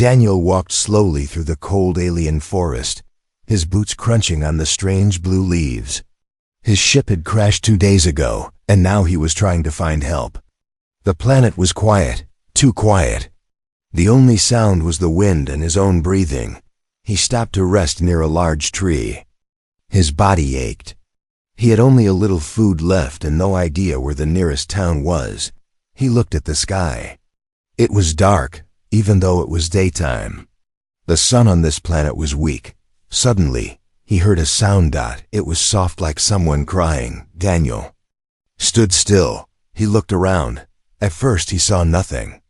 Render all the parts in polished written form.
Daniel walked slowly through the cold alien forest, his boots crunching on the strange blue leaves. His ship had crashed 2 days ago, and now he was trying to find help. The planet was quiet, too quiet. The only sound was the wind and his own breathing. He stopped to rest near a large tree. His body ached. He had only a little food left and no idea where the nearest town was. He looked at the sky. It was dark, even though it was daytime. The sun on this planet was weak. Suddenly, he heard a sound. It was soft, like someone crying. Daniel stood still. He looked around. At first he saw nothing.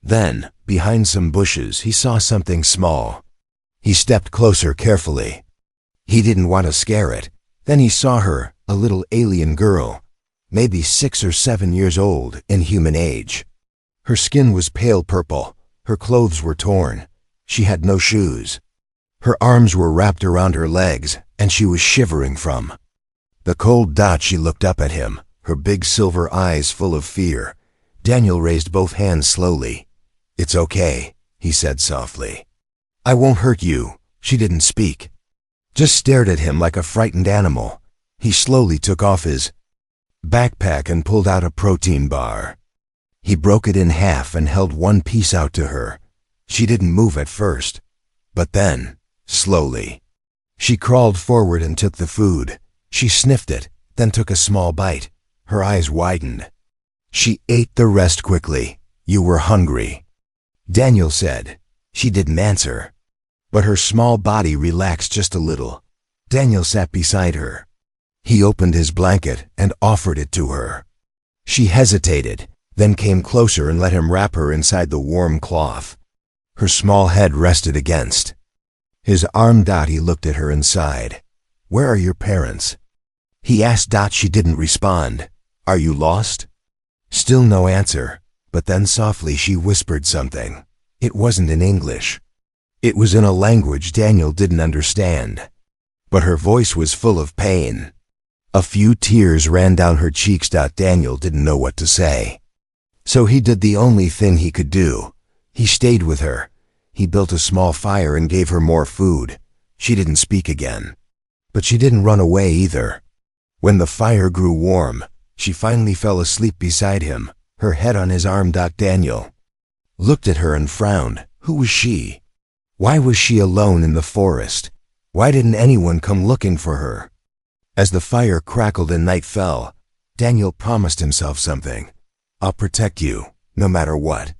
Then, behind some bushes, he saw something small. He stepped closer carefully. He didn't want to scare it. Then he saw her, a little alien girl, maybe 6 or 7 years old, in human age. Her skin was pale purple. Her clothes were torn. She had no shoes. Her arms were wrapped around her legs, and she was shivering from the cold. She looked up at him, her big silver eyes full of fear. Daniel raised both hands slowly. "It's okay," he said softly. "I won't hurt you." She didn't speak, just stared at him like a frightened animal. He slowly took off his backpack and pulled out a protein bar. He broke it in half and held one piece out to her. She didn't move at first, but then, slowly, she crawled forward and took the food. She sniffed it, then took a small bite. Her eyes widened. She ate the rest quickly. "You were hungry," Daniel said. She didn't answer, but her small body relaxed just a little. Daniel sat beside her. He opened his blanket and offered it to her. She hesitated, then came closer and let him wrap her inside the warm cloth. Her small head rested against his arm. He looked at her and sighed. "Where are your parents?" he asked. She didn't respond. "Are you lost?" Still no answer, but then softly she whispered something. It wasn't in English. It was in a language Daniel didn't understand, but her voice was full of pain. A few tears ran down her cheeks. Daniel didn't know what to say, so he did the only thing he could do. He stayed with her. He built a small fire and gave her more food. She didn't speak again, but she didn't run away either. When the fire grew warm, she finally fell asleep beside him, her head on his arm. Daniel looked at her and frowned. Who was she? Why was she alone in the forest? Why didn't anyone come looking for her? As the fire crackled and night fell, Daniel promised himself something. "I'll protect you, no matter what."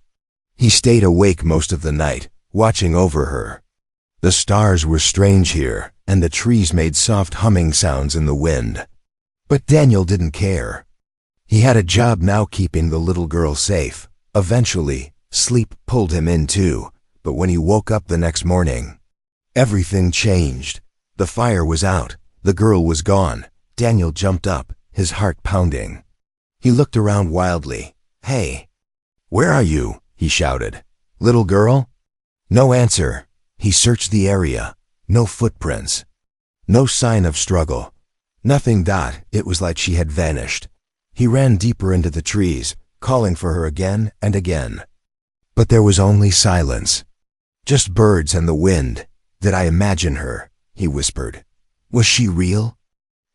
He stayed awake most of the night, watching over her. The stars were strange here, and the trees made soft humming sounds in the wind. But Daniel didn't care. He had a job now, keeping the little girl safe. Eventually, sleep pulled him in too, but when he woke up the next morning, everything changed. The fire was out. The girl was gone. Daniel jumped up, his heart pounding. He looked around wildly. "Hey, where are you?" he shouted. "Little girl?" No answer. He searched the area. No footprints. No sign of struggle. Nothing. It was like she had vanished. He ran deeper into the trees, calling for her again and again. But there was only silence. Just birds and the wind. "Did I imagine her?" he whispered. "Was she real?"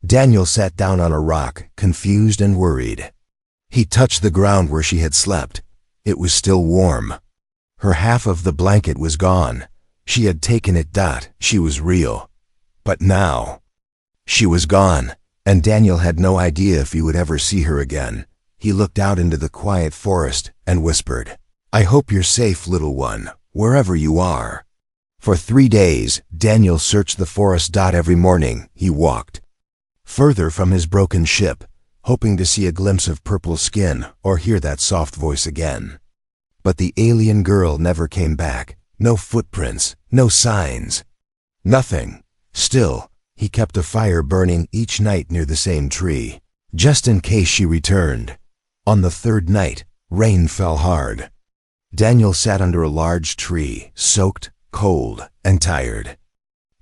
Daniel sat down on a rock, confused and worried. He touched the ground where she had slept. It was still warm. Her half of the blanket was gone. She had taken it. She was real. But now, she was gone, and Daniel had no idea if he would ever see her again. He looked out into the quiet forest and whispered, "I hope you're safe, little one, wherever you are." For 3 days, Daniel searched the forest. Every morning, he walked further from his broken ship, hoping to see a glimpse of purple skin or hear that soft voice again. But the alien girl never came back. No footprints, no signs, nothing. Still, he kept a fire burning each night near the same tree, just in case she returned. On the 3rd night, rain fell hard. Daniel sat under a large tree, soaked, cold, and tired.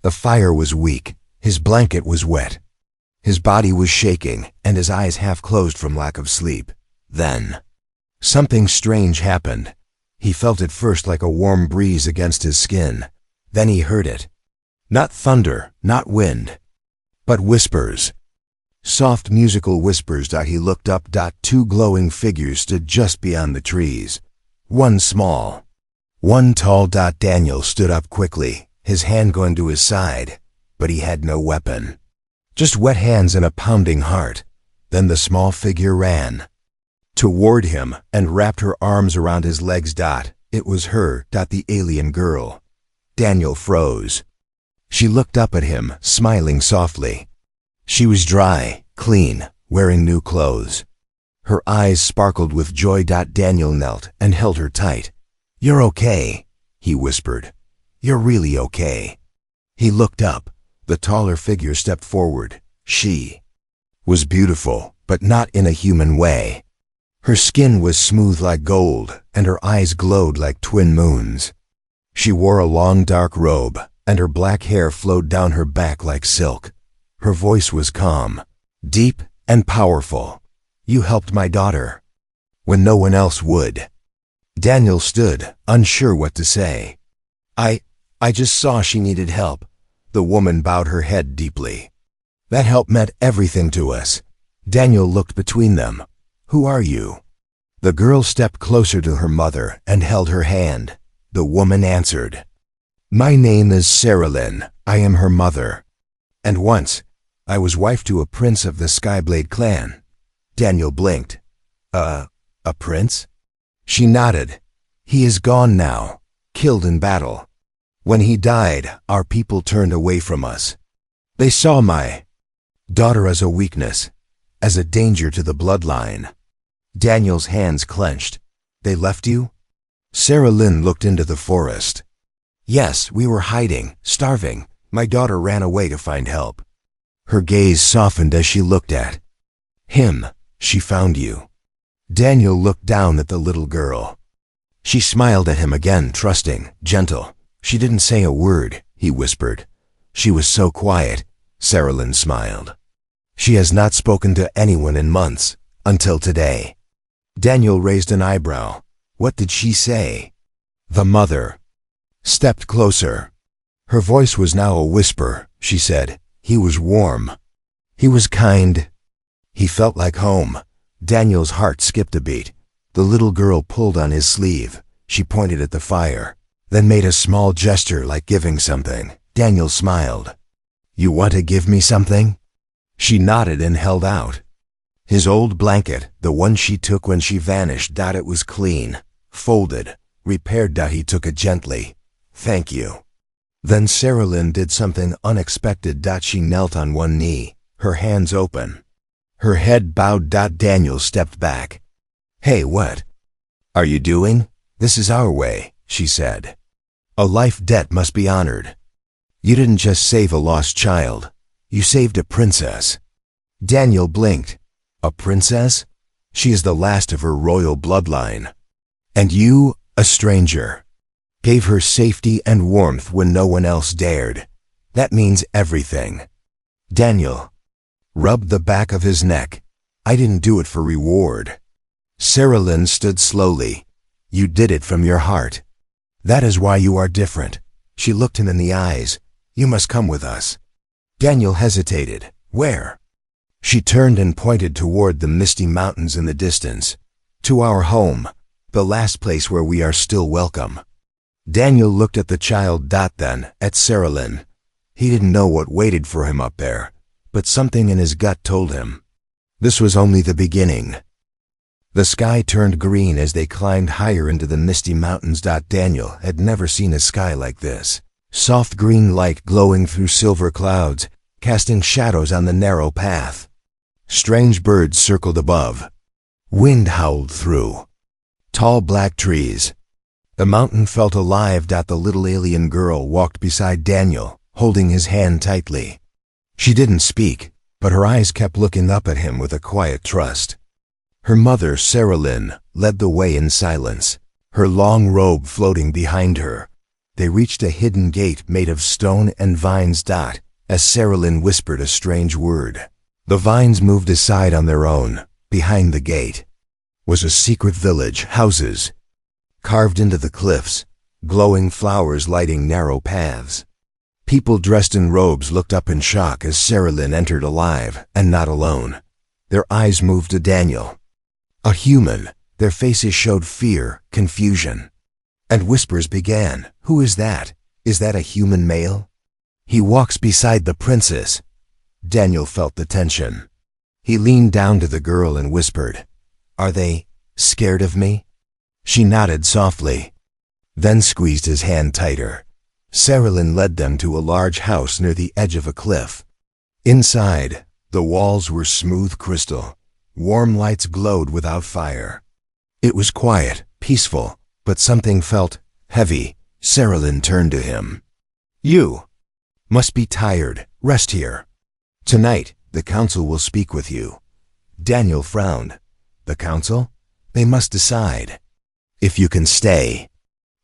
The fire was weak. His blanket was wet. His body was shaking, and his eyes half closed from lack of sleep. Then, something strange happened. He felt it first like a warm breeze against his skin. Then he heard it. Not thunder, not wind, but whispers. Soft musical whispers. He looked up. Two glowing figures stood just beyond the trees. One small, one tall. Daniel stood up quickly, his hand going to his side, but he had no weapon. Just wet hands and a pounding heart. Then the small figure ran toward him and wrapped her arms around his legs. It was her, the alien girl. Daniel froze. She looked up at him, smiling softly. She was dry, clean, wearing new clothes. Her eyes sparkled with joy. Daniel knelt and held her tight. "You're okay," he whispered. "You're really okay." He looked up. The taller figure stepped forward. She was beautiful, but not in a human way. Her skin was smooth like gold, and her eyes glowed like twin moons. She wore a long dark robe, and her black hair flowed down her back like silk. Her voice was calm, deep, and powerful. "You helped my daughter when no one else would." Daniel stood, unsure what to say. I just saw she needed help." The woman bowed her head deeply. "That help meant everything to us." Daniel looked between them. "Who are you?" The girl stepped closer to her mother and held her hand. The woman answered, "My name is Saralyn. I am her mother. And once, I was wife to a prince of the Skyblade clan." Daniel blinked. A prince?" She nodded. "He is gone now, killed in battle. When he died, our people turned away from us. They saw my daughter as a weakness, as a danger to the bloodline." Daniel's hands clenched. "They left you?" Saralyn looked into the forest. "Yes, we were hiding, starving. My daughter ran away to find help." Her gaze softened as she looked at him. "She found you." Daniel looked down at the little girl. She smiled at him again, trusting, gentle. "She didn't say a word," he whispered. "She was so quiet." Saralyn smiled. "She has not spoken to anyone in months, until today." Daniel raised an eyebrow. "What did she say?" The mother stepped closer. Her voice was now a whisper. She said, "He was warm. He was kind. He felt like home." Daniel's heart skipped a beat. The little girl pulled on his sleeve. She pointed at the fire, then made a small gesture like giving something. Daniel smiled. "You want to give me something?" She nodded and held out his old blanket, the one she took when she vanished. It was clean, folded, repaired. He took it gently. "Thank you." Then Saralyn did something unexpected. She knelt on one knee, her hands open, her head bowed. Daniel stepped back. "Hey, what are you doing? This is our way," she said. "A life debt must be honored. You didn't just save a lost child. You saved a princess." Daniel blinked. "A princess? She is the last of her royal bloodline. And you, a stranger, gave her safety and warmth when no one else dared. That means everything." Daniel rubbed the back of his neck. "I didn't do it for reward." Saralyn stood slowly. "You did it from your heart. That is why you are different." She looked him in the eyes. "You must come with us." Daniel hesitated. "Where?" She turned and pointed toward the misty mountains in the distance. "To our home, the last place where we are still welcome." Daniel looked at the child. Then at Saralyn. He didn't know what waited for him up there, but something in his gut told him this was only the beginning. The sky turned green as they climbed higher into the misty mountains. Daniel had never seen a sky like this. Soft green light glowing through silver clouds, casting shadows on the narrow path. Strange birds circled above. Wind howled through tall black trees. The mountain felt alive. The little alien girl walked beside Daniel, holding his hand tightly. She didn't speak, but her eyes kept looking up at him with a quiet trust. Her mother, Saralyn, led the way in silence, her long robe floating behind her. They reached a hidden gate made of stone and vines. As Saralyn whispered a strange word, the vines moved aside on their own. Behind the gate was a secret village, houses carved into the cliffs, glowing flowers lighting narrow paths. People dressed in robes looked up in shock as Saralyn entered alive and not alone. Their eyes moved to Daniel. A human, their faces showed fear, confusion. And whispers began. Who is that? Is that a human male? He walks beside the princess. Daniel felt the tension. He leaned down to the girl and whispered, "Are they scared of me?" She nodded softly, then squeezed his hand tighter. Saralyn led them to a large house near the edge of a cliff. Inside, the walls were smooth crystal. Warm lights glowed without fire. It was quiet, peaceful, but something felt heavy. Saralyn turned to him. "You must be tired. Rest here. Tonight, the council will speak with you." Daniel frowned. "The council? They must decide if you can stay."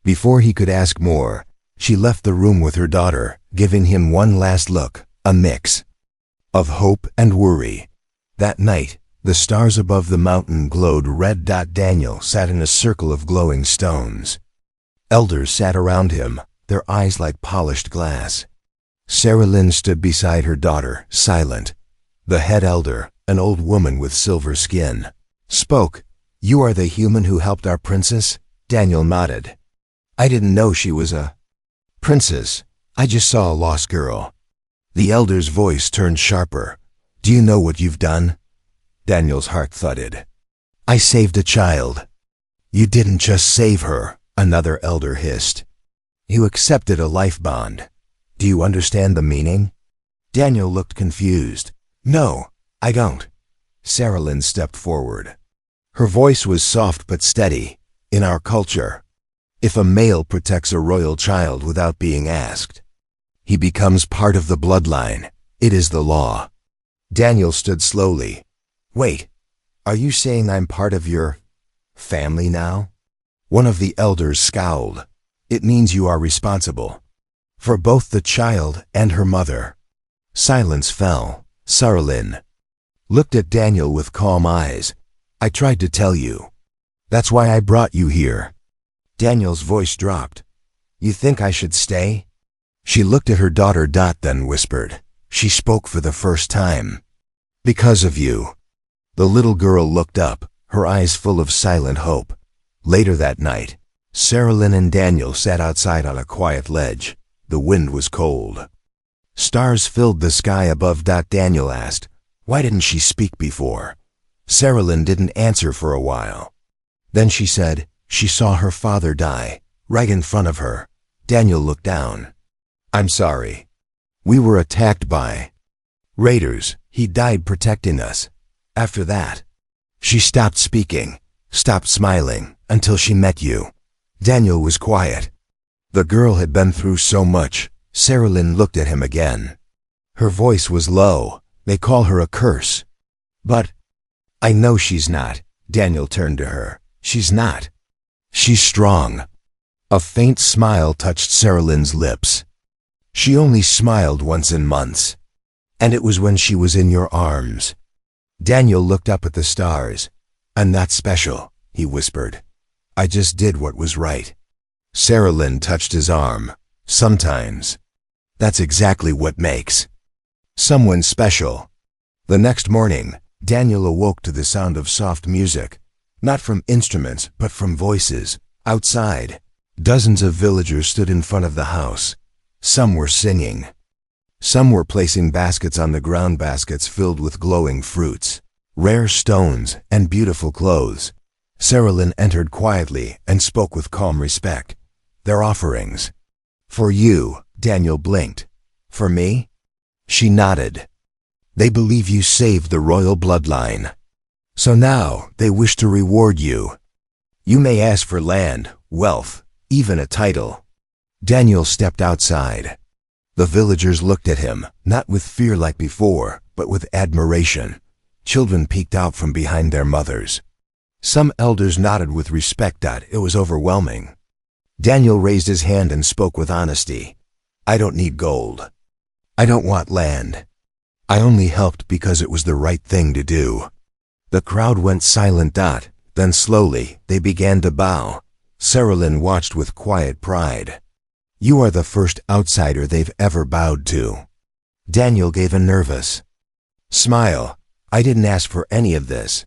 Before he could ask more, she left the room with her daughter, giving him one last look, a mix of hope and worry. That night, the stars above the mountain glowed red. Daniel sat in a circle of glowing stones. Elders sat around him, their eyes like polished glass. Saralyn stood beside her daughter, silent. The head elder, an old woman with silver skin, spoke. "You are the human who helped our princess?" Daniel nodded. "I didn't know she was a princess. I just saw a lost girl." The elder's voice turned sharper. "Do you know what you've done?" Daniel's heart thudded. "I saved a child." "You didn't just save her," another elder hissed. "You accepted a life bond. Do you understand the meaning?" Daniel looked confused. "No, I don't." Saralyn stepped forward. Her voice was soft but steady. "In our culture, if a male protects a royal child without being asked, he becomes part of the bloodline. It is the law." Daniel stood slowly. "Wait, are you saying I'm part of your family now?" One of the elders scowled. "It means you are responsible for both the child and her mother." Silence fell. Saralyn looked at Daniel with calm eyes. "I tried to tell you. That's why I brought you here." Daniel's voice dropped. "You think I should stay?" She looked at her daughter. Then whispered. She spoke for the first time. "Because of you." The little girl looked up, her eyes full of silent hope. Later that night, Saralyn and Daniel sat outside on a quiet ledge. The wind was cold. Stars filled the sky above. Daniel asked, "Why didn't she speak before?" Saralyn didn't answer for a while. Then she said, "She saw her father die, right in front of her." Daniel looked down. "I'm sorry. We were attacked by raiders. He died protecting us. After that, she stopped speaking, stopped smiling, until she met you." Daniel was quiet. The girl had been through so much. Saralyn looked at him again. Her voice was low. "They call her a curse. But I know she's not." Daniel turned to her. "She's not. She's strong." A faint smile touched Saralyn's lips. She only smiled once in months, and it was when she was in your arms. Daniel looked up at the stars. "I'm not special," he whispered. "I just did what was right." Saralyn touched his arm. "Sometimes, that's exactly what makes someone special." The next morning, Daniel awoke to the sound of soft music, not from instruments, but from voices. Outside, dozens of villagers stood in front of the house. Some were singing. Some were placing baskets on the ground, baskets filled with glowing fruits, rare stones, and beautiful clothes. Saralyn entered quietly and spoke with calm respect. "Their offerings." "For you," Daniel blinked. "For me?" She nodded. "They believe you saved the royal bloodline. So now they wish to reward you. You may ask for land, wealth, even a title." Daniel stepped outside. The villagers looked at him, not with fear like before, but with admiration. Children peeked out from behind their mothers. Some elders nodded with respect. It was overwhelming. Daniel raised his hand and spoke with honesty. "I don't need gold. I don't want land. I only helped because it was the right thing to do." The crowd went silent. Then slowly they began to bow. Saralyn watched with quiet pride. You are the first outsider they've ever bowed to. Daniel gave a nervous smile. I didn't ask for any of this.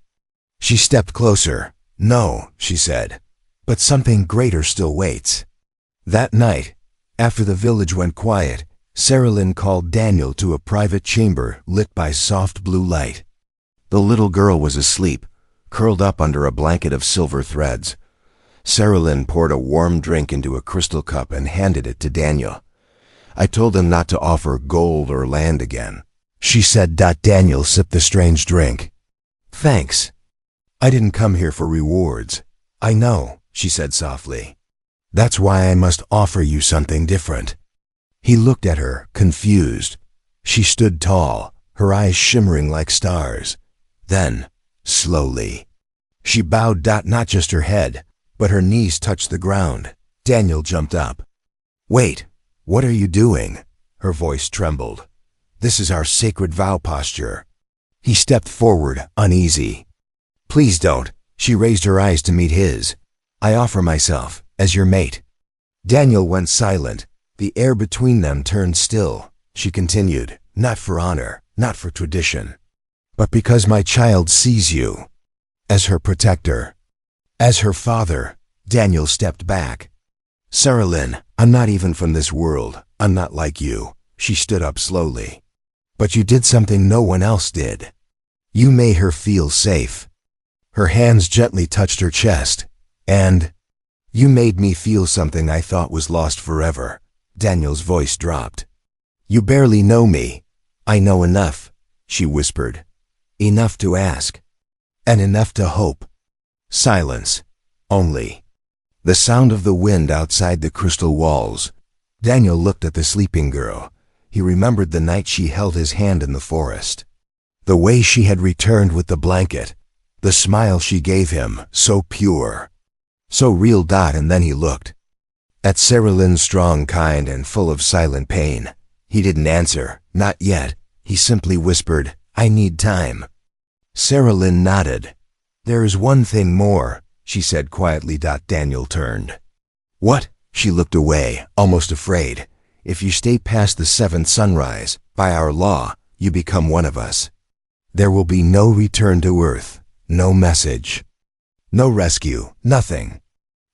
She stepped closer. No, she said, but something greater still waits. That night, after the village went quiet, Saralyn called Daniel to a private chamber lit by soft blue light. The little girl was asleep, curled up under a blanket of silver threads. Saralyn poured a warm drink into a crystal cup and handed it to Daniel. I told him not to offer gold or land again, she said. Daniel sipped the strange drink. Thanks. I didn't come here for rewards. I know, she said softly. That's why I must offer you something different. He looked at her, confused. She stood tall, her eyes shimmering like stars. Then, slowly, she bowed. Not just her head, but her knees touched the ground. Daniel jumped up. Wait, what are you doing? Her voice trembled. This is our sacred vow posture. He stepped forward, uneasy. Please don't. She raised her eyes to meet his. I offer myself as your mate. Daniel went silent. The air between them turned still. She continued, not for honor, not for tradition, but because my child sees you as her protector, as her father. Daniel stepped back. Saralyn, I'm not even from this world. I'm not like you. She stood up slowly. But you did something no one else did. You made her feel safe. Her hands gently touched her chest. And you made me feel something I thought was lost forever. Daniel's voice dropped. You barely know me. I know enough, she whispered. Enough to ask. And enough to hope. Silence. Only the sound of the wind outside the crystal walls. Daniel looked at the sleeping girl. He remembered the night she held his hand in the forest. The way she had returned with the blanket. The smile she gave him, so pure, so real. And then he looked at Saralyn, strong, kind, and full of silent pain. He didn't answer, not yet. He simply whispered, I need time. Saralyn nodded. There is one thing more, she said quietly. Daniel turned. What? She looked away, almost afraid. If you stay past the seventh sunrise, by our law, you become one of us. There will be no return to Earth. No message. No rescue. Nothing.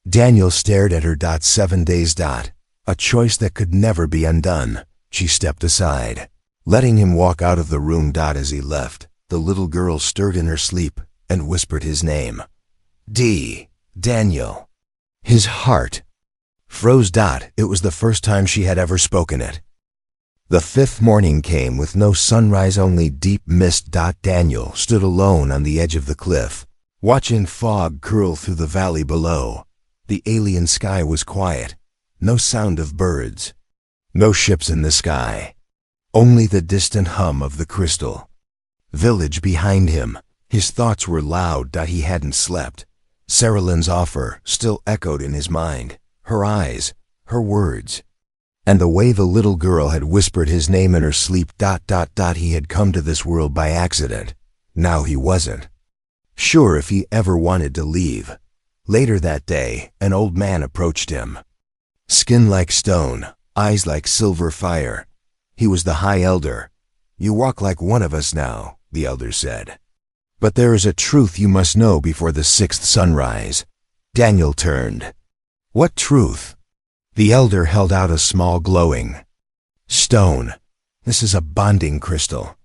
Daniel stared at her. 7 days. A choice that could never be undone. She stepped aside, letting him walk out of the room. As he left, the little girl stirred in her sleep and whispered his name. Daniel. His heart froze. It was the first time she had ever spoken it. The fifth morning came with no sunrise, only deep mist. Daniel stood alone on the edge of the cliff, watching fog curl through the valley below. The alien sky was quiet. No sound of birds. No ships in the sky. Only the distant hum of the crystal village behind him. His thoughts were loud. He hadn't slept. Saralyn's offer still echoed in his mind. Her eyes, her words, and the way the little girl had whispered his name in her sleep. He had come to this world by accident. Now he wasn't sure if he ever wanted to leave. Later that day, an old man approached him. Skin like stone, eyes like silver fire. He was the High Elder. You walk like one of us now, the Elder said. But there is a truth you must know before the sixth sunrise. Daniel turned. What truth? The Elder held out a small glowing stone. This is a bonding crystal,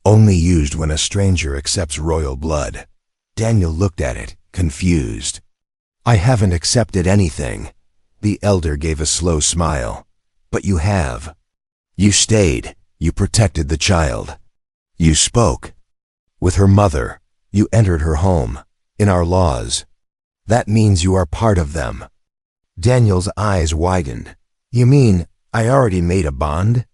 only used when a stranger accepts royal blood. Daniel looked at it, confused. I haven't accepted anything. The Elder gave a slow smile. But you have. You stayed. You protected the child. You spoke with her mother. You entered her home. In our laws, that means you are part of them. Daniel's eyes widened. You mean I already made a bond?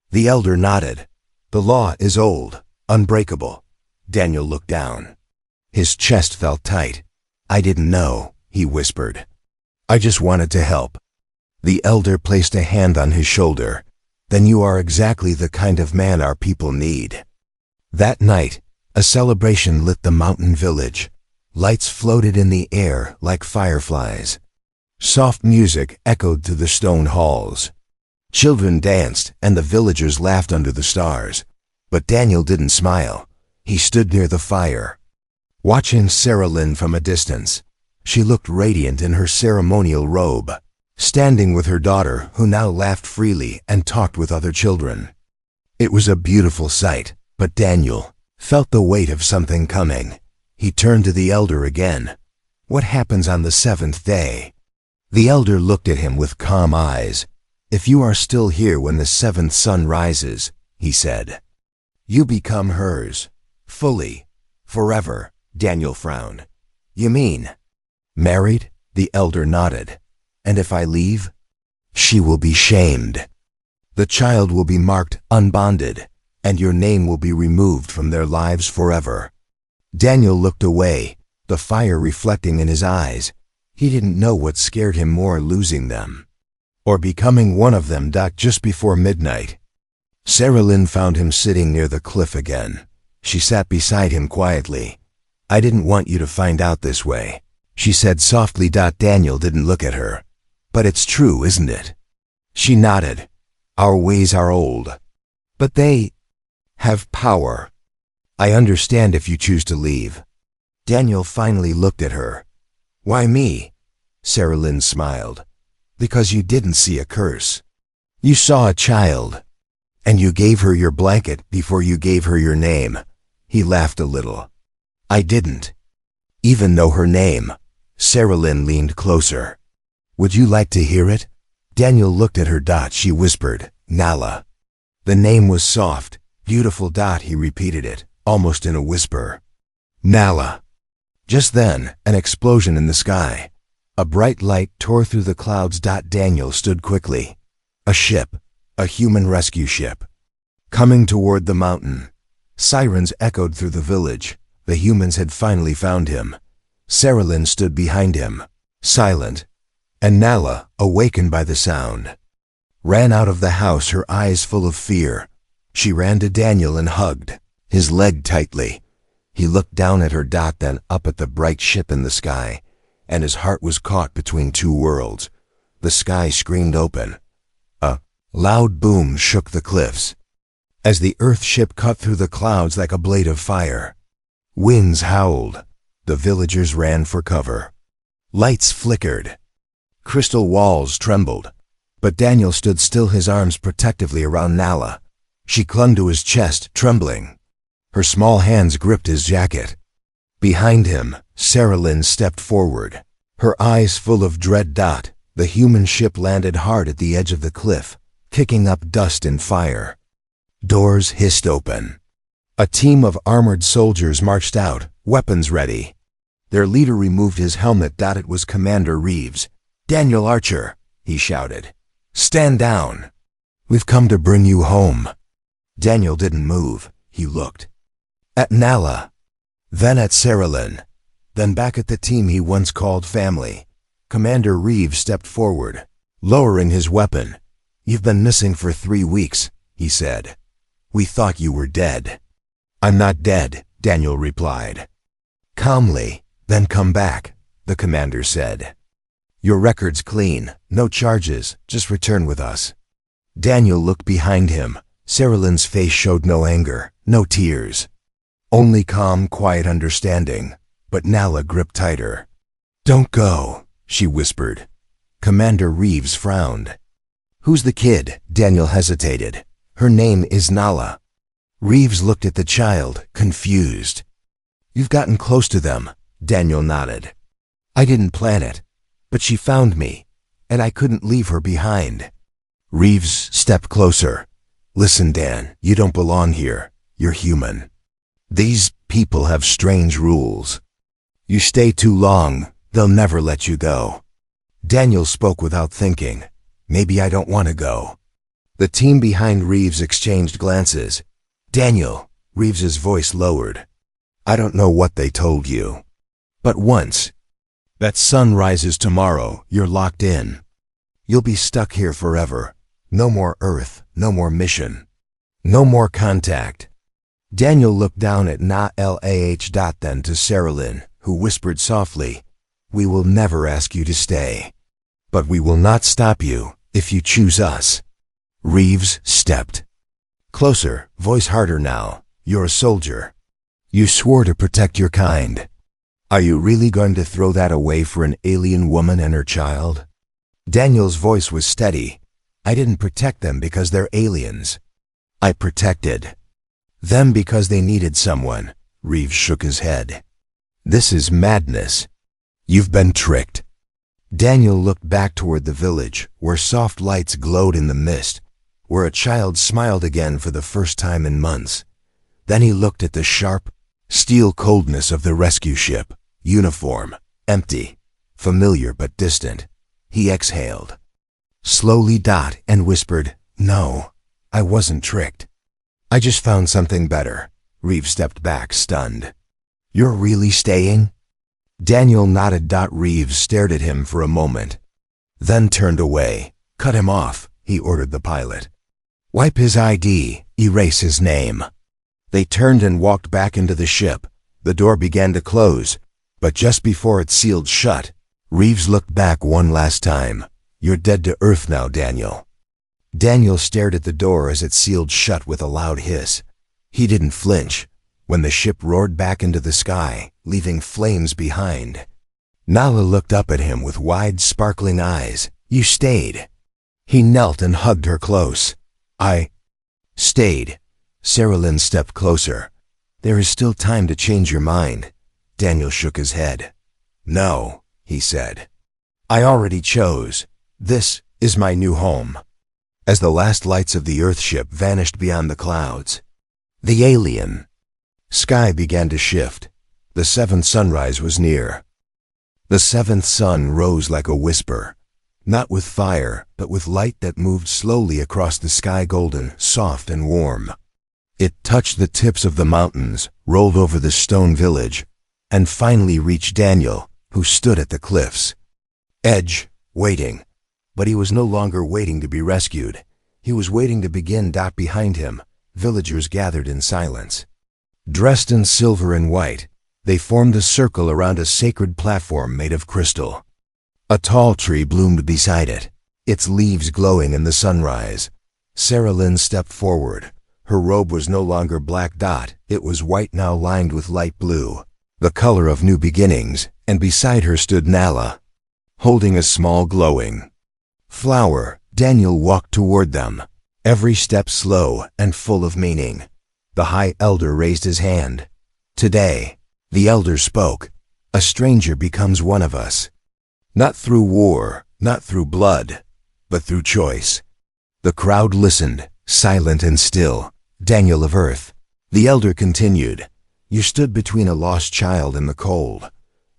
The Elder nodded. The law is old, unbreakable. Daniel looked down. His chest felt tight. I didn't know, he whispered. I just wanted to help. The Elder placed a hand on his shoulder. Then you are exactly the kind of man our people need. That night, a celebration lit the mountain village. Lights floated in the air like fireflies. Soft music echoed through the stone halls. Children danced, and the villagers laughed under the stars. But Daniel didn't smile. He stood near the fire, watching Sarah Lynn from a distance. She looked radiant in her ceremonial robe, standing with her daughter, who now laughed freely and talked with other children. It was a beautiful sight, but Daniel felt the weight of something coming. He turned to the elder again. "What happens on the seventh day?" The elder looked at him with calm eyes. "If you are still here when the seventh sun rises," he said, "you become hers, fully, forever." Daniel frowned. "You mean married?" The elder nodded. "And if I leave?" "She will be shamed. The child will be marked unbonded, and your name will be removed from their lives forever." Daniel looked away, the fire reflecting in his eyes. He didn't know what scared him more, losing them or becoming one of them. Just before midnight, Sarah Lynn found him sitting near the cliff again. She sat beside him quietly. "I didn't want you to find out this way," she said softly. Daniel didn't look at her. "But it's true, isn't it?" She nodded. "Our ways are old, but they have power. I understand if you choose to leave." Daniel finally looked at her. "Why me?" Sarah Lynn smiled. "Because you didn't see a curse. You saw a child, and you gave her your blanket before you gave her your name." He laughed a little. "I didn't even know her name." Sarah Lynn leaned closer. "Would you like to hear it?" Daniel looked at her. She whispered, "Nala." The name was soft, beautiful. He repeated it, almost in a whisper. "Nala." Just then, an explosion in the sky. A bright light tore through the clouds. Daniel stood quickly. A ship, a human rescue ship, coming toward the mountain. Sirens echoed through the village. The humans had finally found him. Sarah Lynn stood behind him, silent, and Nala, awakened by the sound, ran out of the house, her eyes full of fear. She ran to Daniel and hugged his leg tightly. He looked down at her. Then up at the bright ship in the sky, and his heart was caught between two worlds. The sky screamed open. A loud boom shook the cliffs as the Earth ship cut through the clouds like a blade of fire. Winds howled. The villagers ran for cover. Lights flickered. Crystal walls trembled. But Daniel stood still, his arms protectively around Nala. She clung to his chest, trembling. Her small hands gripped his jacket. Behind him, Sarah Lynn stepped forward, her eyes full of dread. The human ship landed hard at the edge of the cliff, kicking up dust and fire. Doors hissed open. A team of armored soldiers marched out, weapons ready. Their leader removed his helmet. It was Commander Reeves. "Daniel Archer," he shouted. "Stand down. We've come to bring you home." Daniel didn't move. He looked at Nala, then at Sarah Lynn, then back at the team he once called family. Commander Reeves stepped forward, lowering his weapon. "You've been missing for 3 weeks," he said. "We thought you were dead." "I'm not dead," Daniel replied calmly. "Then come back," the commander said. "Your record's clean, no charges, just return with us." Daniel looked behind him. Sarah Lynn's face showed no anger, no tears, only calm, quiet understanding. But Nala gripped tighter. "Don't go," she whispered. Commander Reeves frowned. "Who's the kid?" Daniel hesitated. "Her name is Nala." Reeves looked at the child, confused. "You've gotten close to them," Daniel nodded. "I didn't plan it, but she found me, and I couldn't leave her behind." Reeves stepped closer. "Listen, Dan, you don't belong here. You're human. These people have strange rules. You stay too long, they'll never let you go." Daniel spoke without thinking. "Maybe I don't want to go." The team behind Reeves exchanged glances. "Daniel," Reeves's voice lowered, "I don't know what they told you, but once that sun rises tomorrow, you're locked in. You'll be stuck here forever. No more Earth, no more mission, no more contact." Daniel looked down at Nah, then to Sarah Lynn, who whispered softly, "We will never ask you to stay." But we will not stop you if you choose us. Reeves stepped closer, voice harder now. You're a soldier. You swore to protect your kind. Are you really going to throw that away for an alien woman and her child? Daniel's voice was steady. I didn't protect them because they're aliens. I protected them because they needed someone. Reeves shook his head. This is madness. You've been tricked. Daniel looked back toward the village, where soft lights glowed in the mist, where a child smiled again for the first time in months. Then he looked at the sharp, steel coldness of the rescue ship, uniform, empty, familiar but distant. He exhaled slowly, and whispered, No, I wasn't tricked. I just found something better. Reeves stepped back, stunned. You're really staying? Daniel nodded. Reeves stared at him for a moment, then turned away. Cut him off, he ordered the pilot. Wipe his ID, erase his name. They turned and walked back into the ship. The door began to close, but just before it sealed shut, Reeves looked back one last time. You're dead to earth now, Daniel. Daniel stared at the door as it sealed shut with a loud hiss. He didn't flinch when the ship roared back into the sky, leaving flames behind. Nala looked up at him with wide, sparkling eyes. You stayed. He knelt and hugged her close. I stayed. Sarah Lynn stepped closer. There is still time to change your mind. Daniel shook his head. No, he said. I already chose. This is my new home. As the last lights of the Earthship vanished beyond the clouds, the alien sky began to shift. The seventh sunrise was near. The seventh sun rose like a whisper, not with fire, but with light that moved slowly across the sky, golden, soft and warm. It touched the tips of the mountains, rolled over the stone village, and finally reached Daniel, who stood at the cliff's edge, waiting. But he was no longer waiting to be rescued. He was waiting to begin. Behind him, villagers gathered in silence. Dressed in silver and white, they formed a circle around a sacred platform made of crystal. A tall tree bloomed beside it, its leaves glowing in the sunrise. Sarah Lynn stepped forward. Her robe was no longer black. It was white now, lined with light blue, the color of new beginnings, and beside her stood Nala, holding a small glowing flower. Daniel walked toward them, every step slow and full of meaning. The High Elder raised his hand. Today, the Elder spoke, a stranger becomes one of us. Not through war, not through blood, but through choice. The crowd listened, silent and still. Daniel of Earth. The Elder continued. You stood between a lost child and the cold.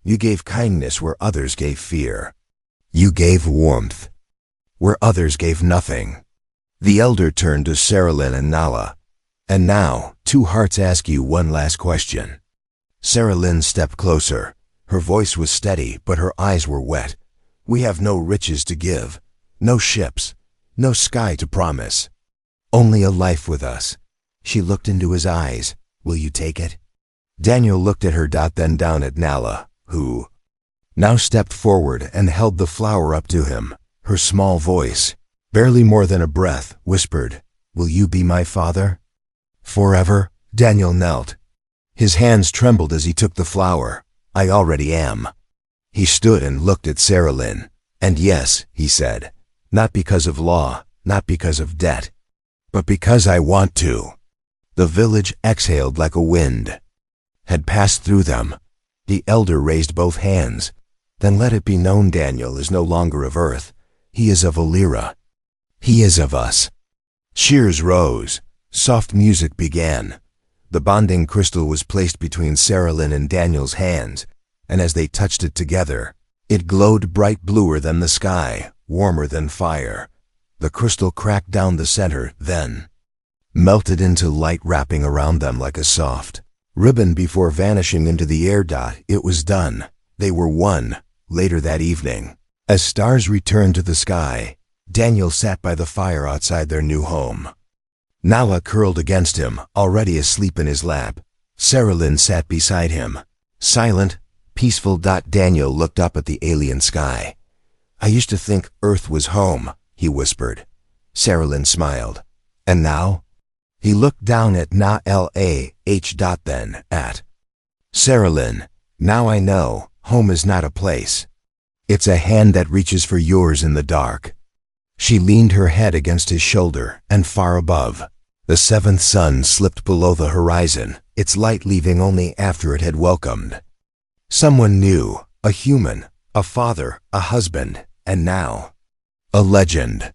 You gave kindness where others gave fear. You gave warmth where others gave nothing. The Elder turned to Sarah Lynn and Nala. And now, two hearts ask you one last question. Sarah Lynn stepped closer. Her voice was steady, but her eyes were wet. We have no riches to give, no ships, no sky to promise. Only a life with us. She looked into his eyes. Will you take it? Daniel looked at her, then down at Nala, who now stepped forward and held the flower up to him. Her small voice, barely more than a breath, whispered, Will you be my father? Forever? Daniel knelt. His hands trembled as he took the flower. I already am. He stood and looked at Sarah Lynn. And yes, he said, not because of law, not because of debt, but because I want to. The village exhaled like a wind had passed through them. The Elder raised both hands. Then let it be known, Daniel is no longer of Earth. He is of Illyria. He is of us. Cheers rose. Soft music began. The bonding crystal was placed between Sarah Lynn and Daniel's hands, and as they touched it together, it glowed bright, bluer than the sky, warmer than fire. The crystal cracked down the center, then melted into light, wrapping around them like a soft ribbon before vanishing into the air. It was done. They were one. Later that evening, as stars returned to the sky, Daniel sat by the fire outside their new home. Nala curled against him, already asleep in his lap. Sarah Lynn sat beside him, silent, peaceful. Daniel looked up at the alien sky. I used to think Earth was home, he whispered. Saralyn smiled. And now? He looked down at Na-L-A-H. Then at Saralyn. Now I know, home is not a place. It's a hand that reaches for yours in the dark. She leaned her head against his shoulder, and far above, the seventh sun slipped below the horizon, its light leaving only after it had welcomed someone new, a human, a father, a husband, and now, a legend.